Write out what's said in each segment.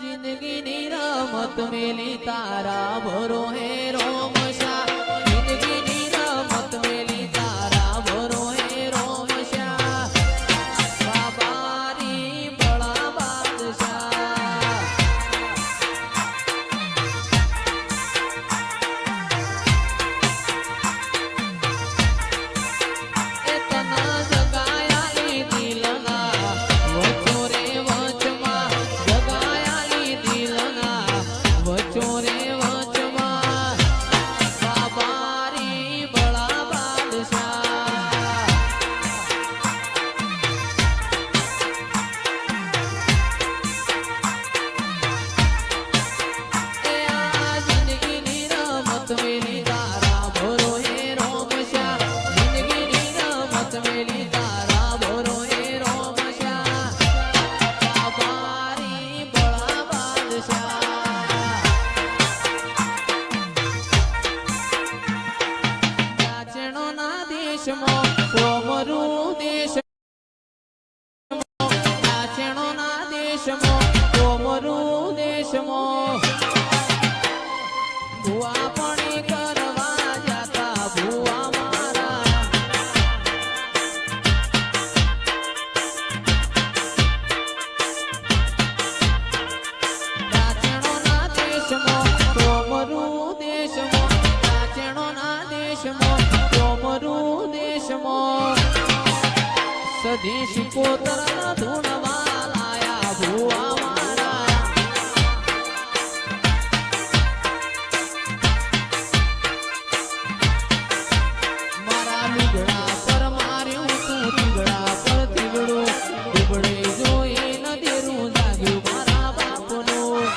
જિંદગીની રમત મેલી તારા ભરો હે રોમશા જિંદગીની રમત મેલી તારા ભરો હે રોમશા બાબારી બળા બાદશાહ એ તના જગાયાલી દિલના વચો રે વચમાં જગાયાલી દિલના વચો રે વચમાં બાબારી બળા બાદશાહ એ આ જિંદગીની રમત મેલી તારા ભરો હે રોમશા જિંદગીની રમત મેલી તારા ભરો હે રોમશા બાબારી બળા બાદશાહ ચાચણોના દેશમાં કોમરૂ દેશ ચાચણોના દેશમાં કોમરૂ દેશમાં ભુવા પણ કરવા જાતા ભુવા મારા ચાચણોના દેશમાં કોમરૂ દેશમાં ચાચણોના દેશમાં કોમરૂ દેશમાં સદેશી કોતરના ધૂણવા લાયા ભુવા મારા મારા લુગડા પર માર્યું તું તીગડા પર તીગડું તીગડે જોઈ નદીરું જાગ્યું મારા બાપનું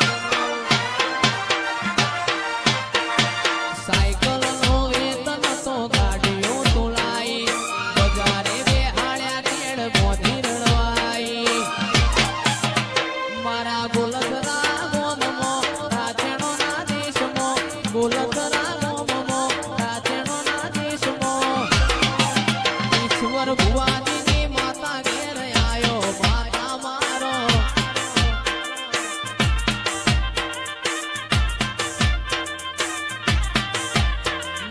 સાયકલ નો વેતન તો ગાડીઓ તોલાઈ બજારે બેહાડ્યા કેળ મોધી રડવાઈ મારા ગોલધરા ગોમમાં રાચણોના દેશમાં ગોલધરા ગોમમાં રાચણોના દેશમાં ઈશ્વર ભુવાજીની માતા ઘેર આયો માતા મારો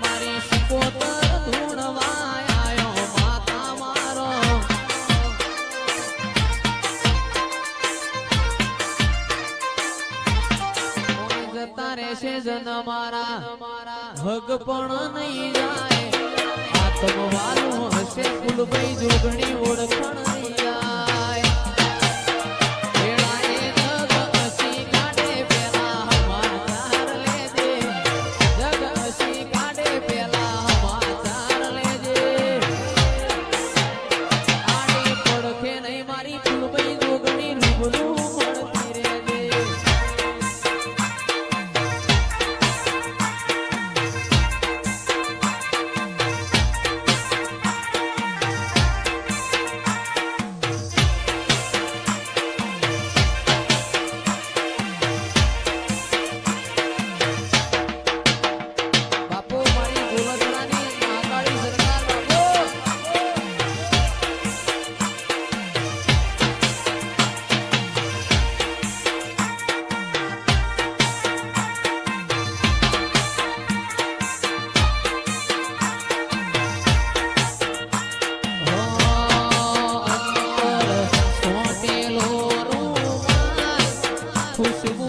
મારી શિકોતર ધૂણવા આયો માતા મારો કોઈ જતા રહેશે જન મારા હગ પણ નહીં જાય આત્મવાલું હશે ફૂલભાઈ જોગણી ઓળખણ નહીં જાય વેળાએ જગ હસી કાઢે પેલા સમાચાર લેજે જગ હસી કાઢે પેલા સમાચાર લેજે આડી પડખે નહીં મારી ફૂલભાઈ જોગણી રૂબરૂ મળતી રહેજે બાપુ મારી ગોલધરાની મહાકાળી સરકાર બાપુ અંદર સોટેલો રૂમાલ ખુશ્બુ